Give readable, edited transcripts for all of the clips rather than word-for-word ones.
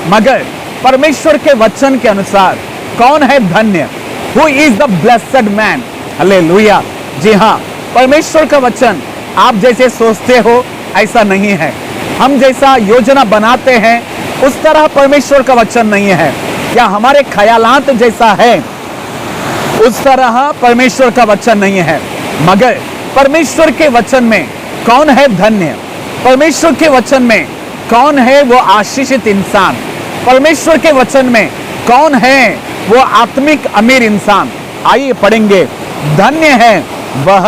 मगर परमेश्वर के वचन के अनुसार कौन है धन्य? Who is the blessed man? Hallelujah. जी हाँ, परमेश्वर का वचन आप जैसे सोचते हो ऐसा नहीं है, हम जैसा योजना बनाते हैं उस तरह परमेश्वर का वचन नहीं है, या हमारे ख्यालात जैसा है उस तरह परमेश्वर का वचन नहीं है। मगर परमेश्वर के वचन में कौन है धन्य? परमेश्वर के वचन में कौन है वो आशीषित इंसान? परमेश्वर के वचन में कौन है वो आत्मिक अमीर इंसान? आइए पढ़ेंगे। धन्य है वह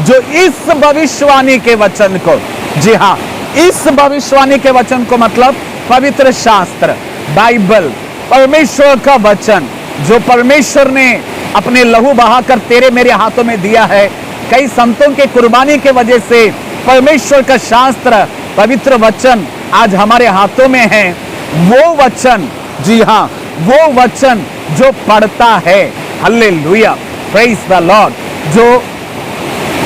जो इस भविष्यवाणी के वचन को, जी हाँ, इस भविष्यवाणी के वचन को मतलब पवित्र शास्त्र, बाइबल, परमेश्वर का वचन जो परमेश्वर ने अपने लहू बहाकर तेरे मेरे हाथों में दिया है। कई संतों के कुर्बानी के वजह से परमेश्वर का शास्त्र, पवित्र वचन आज हमारे हाथों में है। वो वचन, जी हाँ, वो वचन जो पढ़ता है, हालेलुया, प्रेज द लॉर्ड, जो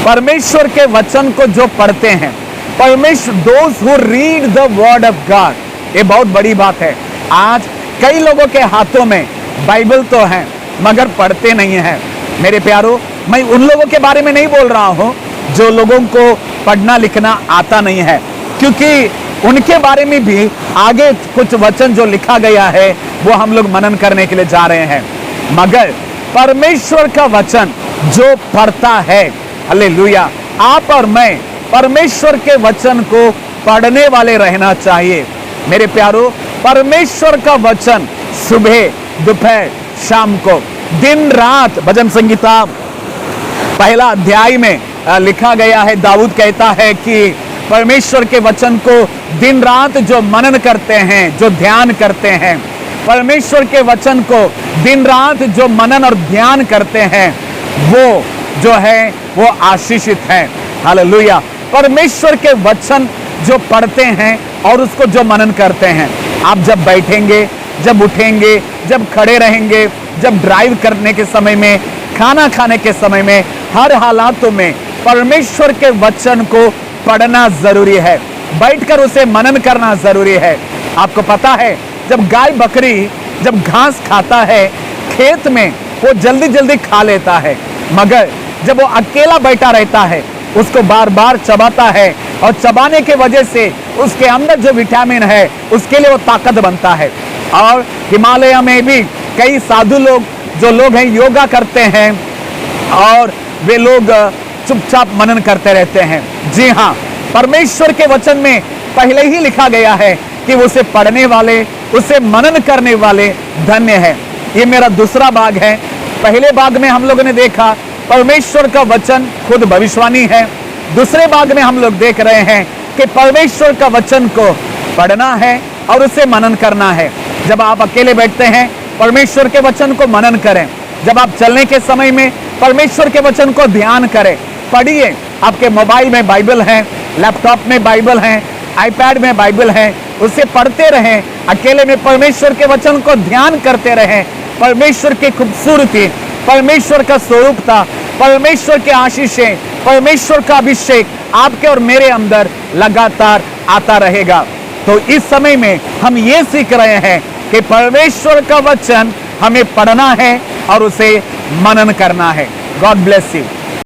परमेश्वर के वचन को जो पढ़ते हैं, परमेश्वर, those who read the word of God. ये बहुत बड़ी बात है। आज कई लोगों के हाथों में बाइबल तो है मगर पढ़ते नहीं हैं। मेरे प्यारो, मैं उन लोगों के बारे में नहीं बोल रहा हूं जो लोगों को पढ़ना लिखना आता नहीं है, क्योंकि उनके बारे में भी आगे कुछ वचन जो लिखा गया है वो हम लोग मनन करने के लिए जा रहे हैं। मगर परमेश्वर का वचन जो पढ़ता है, हालेलुया, आप और मैं परमेश्वर के वचन को पढ़ने वाले रहना चाहिए। मेरे प्यारो, परमेश्वर का वचन सुबह, दोपहर, शाम को, दिन रात, भजन संगीता पहला अध्याय में लिखा गया है, दाऊद कहता है कि परमेश्वर के वचन को दिन रात जो मनन करते हैं, जो ध्यान करते हैं, परमेश्वर के वचन को दिन रात जो मनन और ध्यान करते हैं, वो जो है वो आशीषित है। हालेलुया। परमेश्वर के वचन जो पढ़ते हैं और उसको जो मनन करते हैं, आप जब बैठेंगे, जब उठेंगे, जब खड़े रहेंगे, जब ड्राइव करने के समय में, खाना खाने के समय में, हर हालातों में परमेश्वर के वचन को पढ़ना जरूरी है, बैठकर उसे मनन करना जरूरी है। आपको पता है, जब गाय बकरी जब घास खाता है खेत में, वो जल्दी जल्दी खा लेता है, मगर जब वो अकेला बैठा रहता है उसको बार बार चबाता है, और चबाने के वजह से उसके अंदर जो विटामिन है उसके लिए वो ताकत बनता है। और हिमालय में भी कई साधु लोग, जो लोग हैं, योगा करते हैं और वे लोग चुपचाप मनन करते रहते हैं। जी हाँ, परमेश्वर के वचन में पहले ही लिखा गया है कि उसे पढ़ने वाले, उसे मनन करने वाले धन्य है। ये मेरा दूसरा भाग है। पहले भाग में हम लोगों ने देखा परमेश्वर का वचन खुद भविष्यवाणी है। दूसरे भाग में हम लोग देख रहे हैं कि परमेश्वर का वचन को पढ़ना है और उसे मनन करना है। जब आप अकेले बैठते हैं, परमेश्वर के वचन को मनन करें। जब आप चलने के समय में परमेश्वर के वचन को ध्यान करें, पढ़िए। आपके मोबाइल में बाइबल है, लैपटॉप में बाइबल है, आईपैड में बाइबल है, उसे पढ़ते रहें। अकेले में परमेश्वर के वचन को ध्यान करते रहें। परमेश्वर की खूबसूरती, परमेश्वर का स्वरूपता, परमेश्वर के आशीषें, परमेश्वर का अभिषेक आपके और मेरे अंदर लगातार आता रहेगा। तो इस समय में हम ये सीख रहे हैं कि परमेश्वर का वचन हमें पढ़ना है और उसे मनन करना है। God bless you.